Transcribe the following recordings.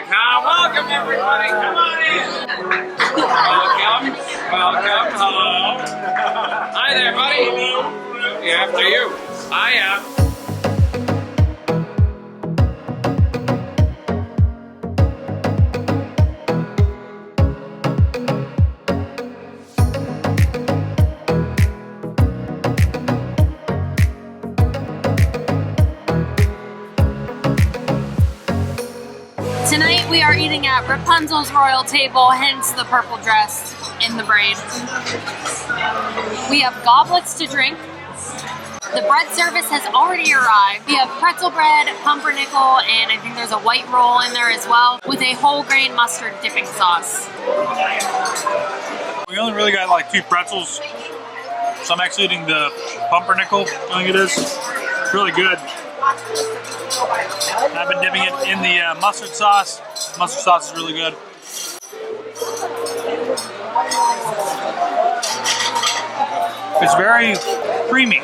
Welcome everybody, come on in. Welcome home. Hi there, buddy. Yeah, after you. Hiya. Tonight we are eating at Rapunzel's royal table, hence the purple dress in the braid. We have goblets to drink. The bread service has already arrived. We have pretzel bread, pumpernickel, and I think there's a white roll in there as well, with a whole grain mustard dipping sauce. We only really got like 2 pretzels, so I'm actually eating the pumpernickel, I think it is. It's really good. I've been dipping it in the mustard sauce. Mustard sauce is really good. It's very creamy.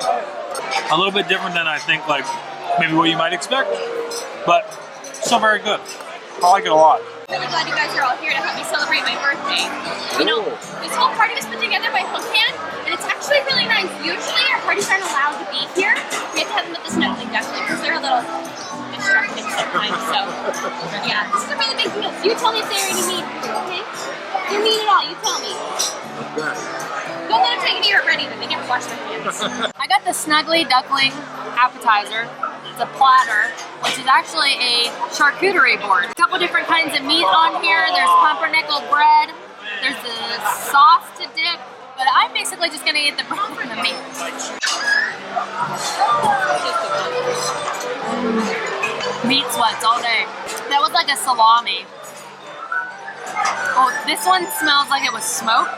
A little bit different than I think like maybe what you might expect, but still very good. I like it a lot. Really glad you guys are all here to help me celebrate my birthday. You know, this whole party was put together by Loughman, and it's actually really nice. Usually our parties aren't allowed to be here. We have to have them at the Snuggly Duckling because they're a little destructive sometimes. So, yeah, this is a really big deal. You tell me if they're any mean, okay? If they're mean at all, you tell me. Don't let them take any already, then they never wash their hands. I got the Snuggly Duckling Appetizer. It's a platter, which is actually a charcuterie board. A couple different kinds of meat on here. There's pumpernickel bread. There's the sauce to dip. But I'm basically just gonna eat the bread and the meat. Meat sweats all day. That was like a salami. Oh, this one smells like it was smoked.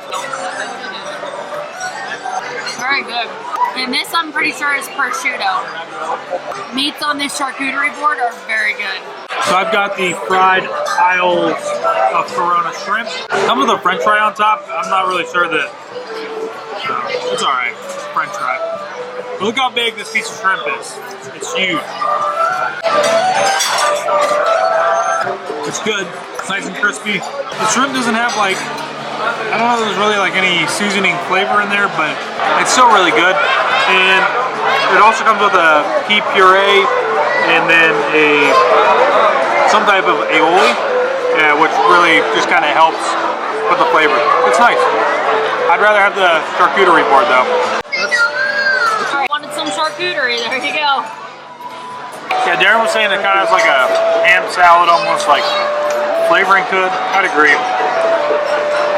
Very good. And this I'm pretty sure is prosciutto. Meats on this charcuterie board are very good. So I've got the fried Isles of Corona shrimp. Comes with a french fry on top. I'm not really sure that, so it's alright, french fry. But look how big this piece of shrimp is. It's huge. It's good, it's nice and crispy. The shrimp doesn't have like, I don't know if there's really like any seasoning flavor in there, but it's still really good. And it also comes with a pea puree and then some type of aioli, which really just kind of helps with the flavor. It's nice. I'd rather have the charcuterie board though. Alright, wanted some charcuterie, there you go. Yeah, Darren was saying it kind of has like a ham salad almost like flavoring to it. I'd agree.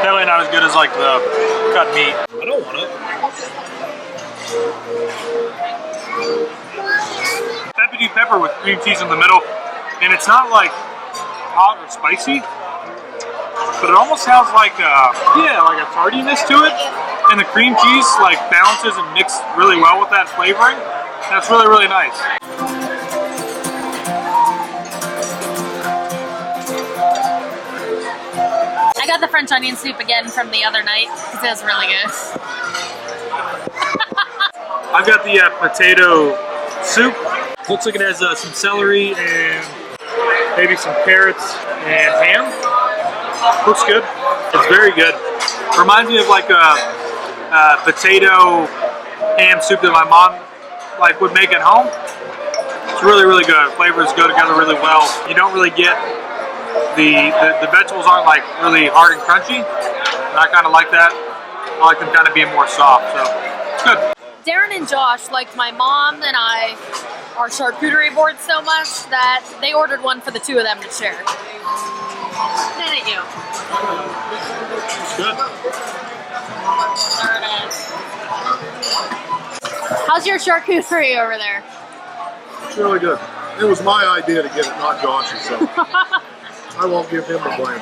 Definitely not as good as like the cut meat. I don't want it. Peppity pepper with cream cheese in the middle, and it's not like hot or spicy, but it almost has like like a tardiness to it, and the cream cheese like balances and mixes really well with that flavoring. That's really, really nice. I got the French onion soup again from the other night because it was really good. I've got the potato soup. Looks like it has some celery and maybe some carrots and ham. Looks good. It's very good. Reminds me of like a potato ham soup that my mom like would make at home. It's really, really good. Flavors go together really well. You don't really get the vegetables aren't like really hard and crunchy. And I kind of like that. I like them kind of being more soft. So it's good. Darren and Josh liked my mom and I our charcuterie board so much that they ordered one for the two of them to share. Thank you. It's good. There it is. How's your charcuterie over there? It's really good. It was my idea to get it, not Josh's, so I won't give him the blame.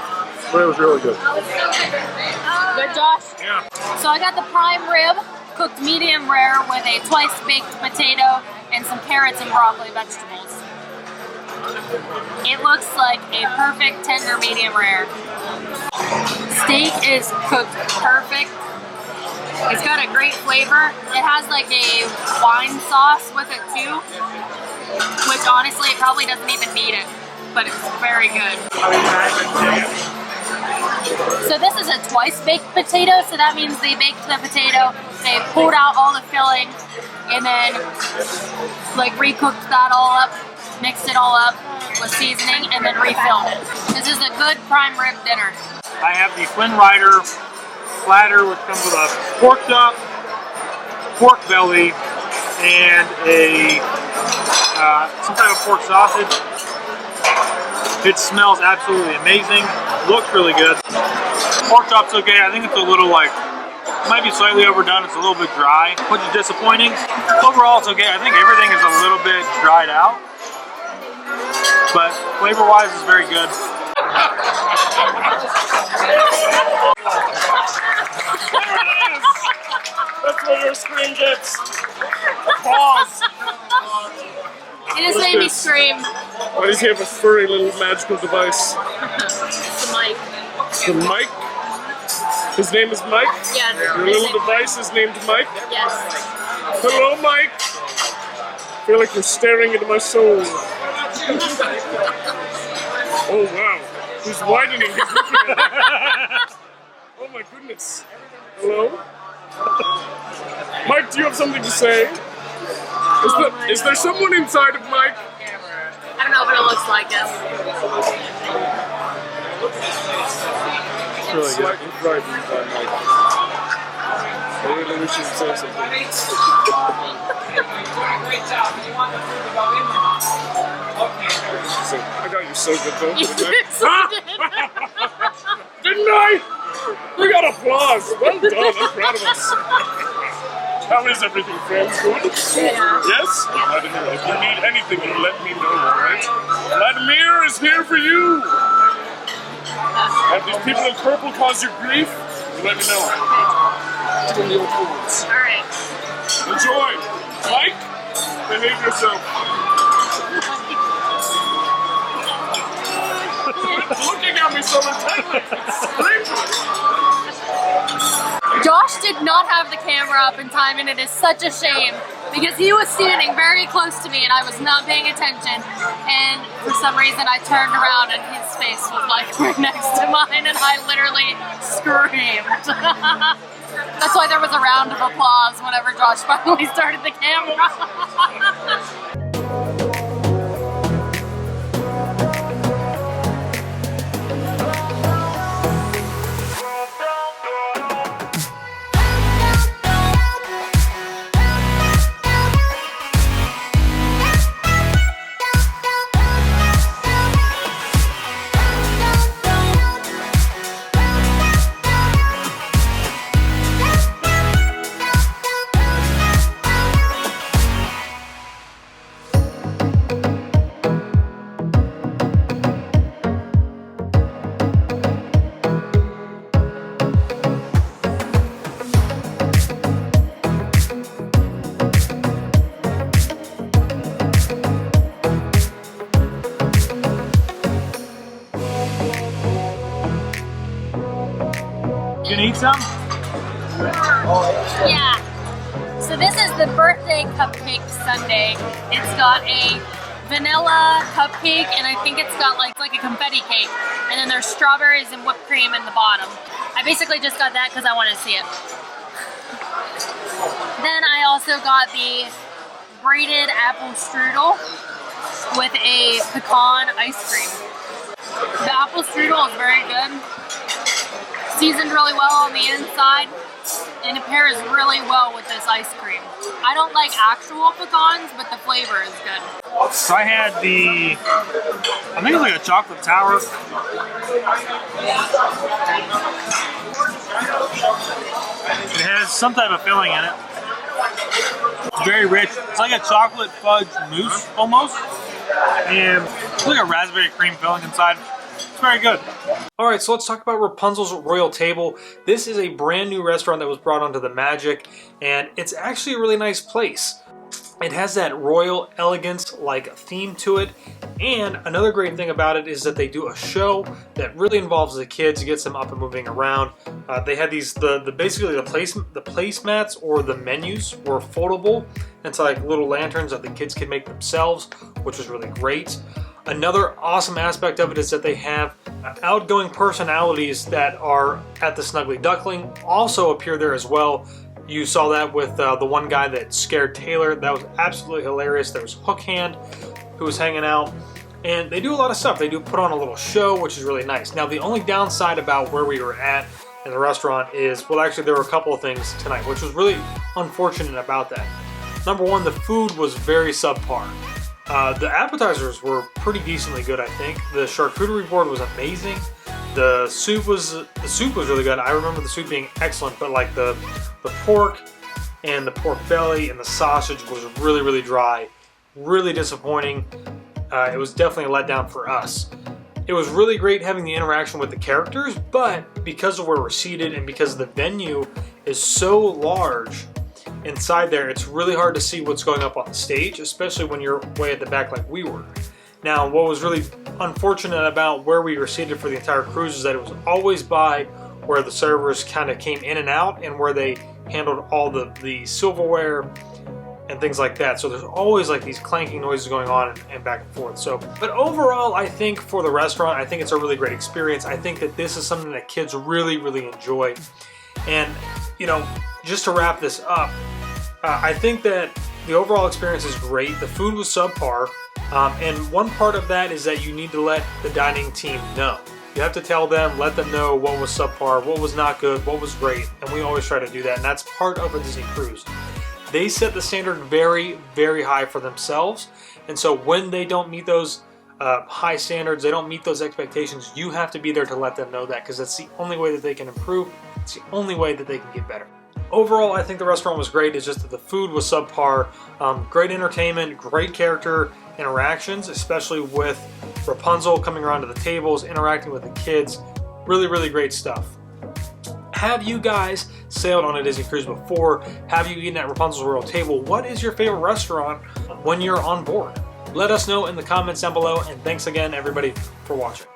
But it was really good. Good, Josh? Yeah. So I got the prime rib, cooked medium rare with a twice baked potato and some carrots and broccoli vegetables. It looks like a perfect tender medium rare. Steak is cooked perfect. It's got a great flavor. It has like a wine sauce with it too, which honestly it probably doesn't even need it. but it's very good. So this is a twice baked potato, so that means they baked the potato, they pulled out all the filling, and then like recooked that all up, mixed it all up with seasoning, and then refilled it. This is a good prime rib dinner. I have the Flynn Rider platter, which comes with a pork chop, pork belly, and a some type of pork sausage. It smells absolutely amazing. Looks really good. Pork chop's okay. I think it's a little like, might be slightly overdone. It's a little bit dry, which is disappointing. Overall, it's okay. I think everything is a little bit dried out, but flavor-wise, it's very good. That's what your screen gets. Applause. It just made me scream. Why does he have a furry little magical device? It's the mic. The mic? His name is Mike? Yes. Your little device is named Mike? Yes. Hello, Mike. I feel like you're staring into my soul. Oh, wow. He's widening. He's looking at me. Oh, my goodness. Hello? Mike, do you have something to say? Is there someone inside of Mike? I don't know, but it looks like it. It's really good. Slightly frightened by Mike. I really wish you'd say something. So, I got you so good though, didn't I? Didn't I? We got applause. Well done. I'm proud of us. How is everything, friends? Good? Yeah. Yes? Vladimir, if you need anything, you let me know, alright? Vladimir is here for you! Have these people in purple caused you grief? You let me know. From the old fools. Alright. Enjoy! Mike, behave yourself. Looking at me so intently! It's strange! Josh did not have the camera up in time, and it is such a shame because he was standing very close to me and I was not paying attention, and for some reason I turned around and his face was like right next to mine and I literally screamed. That's why there was a round of applause whenever Josh finally started the camera. You gonna eat some? Yeah. So this is the birthday cupcake sundae. It's got a vanilla cupcake, and I think it's got like a confetti cake. And then there's strawberries and whipped cream in the bottom. I basically just got that because I wanted to see it. Then I also got the braided apple strudel with a pecan ice cream. The apple strudel is very good. Seasoned really well on the inside, and it pairs really well with this ice cream. I don't like actual pecans, but the flavor is good. So I had the, I think it's like a chocolate tower. It has some type of filling in it. It's very rich. It's like a chocolate fudge mousse almost, and it's like a raspberry cream filling inside. It's very good. Alright, so let's talk about Rapunzel's Royal Table. This is a brand new restaurant that was brought onto the Magic, and it's actually a really nice place. It has that royal elegance like theme to it, and another great thing about it is that they do a show that really involves the kids, gets them up and moving around. They had these basically the placemats or the menus were foldable. It's like little lanterns that the kids can make themselves, which was really great. Another awesome aspect of it is that they have outgoing personalities that are at the Snuggly Duckling also appear there as well. You saw that with the one guy that scared Taylor. That was absolutely hilarious. There was Hookhand who was hanging out. And they do a lot of stuff. They do put on a little show, which is really nice. Now, the only downside about where we were at in the restaurant is, well, actually, there were a couple of things tonight, which was really unfortunate about that. Number one, the food was very subpar. The appetizers were pretty decently good, I think. The charcuterie board was amazing. The soup was really good. I remember the soup being excellent, but like the pork and the pork belly and the sausage was really, really dry. Really disappointing. It was definitely a letdown for us. It was really great having the interaction with the characters, but because of where we're seated and because the venue is so large inside there, it's really hard to see what's going up on the stage, especially when you're way at the back like we were. Now, what was really unfortunate about where we were seated for the entire cruise is that it was always by where the servers kind of came in and out and where they handled all the silverware and things like that. So there's always like these clanking noises going on and back and forth. So, but overall, I think for the restaurant, I think it's a really great experience. I think that this is something that kids really, really enjoy. And, you know, just to wrap this up, I think that the overall experience is great. The food was subpar. And one part of that is that you need to let the dining team know. You have to tell them, let them know what was subpar, what was not good, what was great. And we always try to do that. And that's part of a Disney cruise. They set the standard very, very high for themselves. And so when they don't meet those high standards, they don't meet those expectations, you have to be there to let them know that, because that's the only way that they can improve. It's the only way that they can get better. Overall, I think the restaurant was great. It's just that the food was subpar. Great entertainment, great character interactions, especially with Rapunzel coming around to the tables, interacting with the kids. Really, really great stuff. Have you guys sailed on a Disney cruise before? Have you eaten at Rapunzel's Royal Table? What is your favorite restaurant when you're on board? Let us know in the comments down below, and thanks again, everybody, for watching.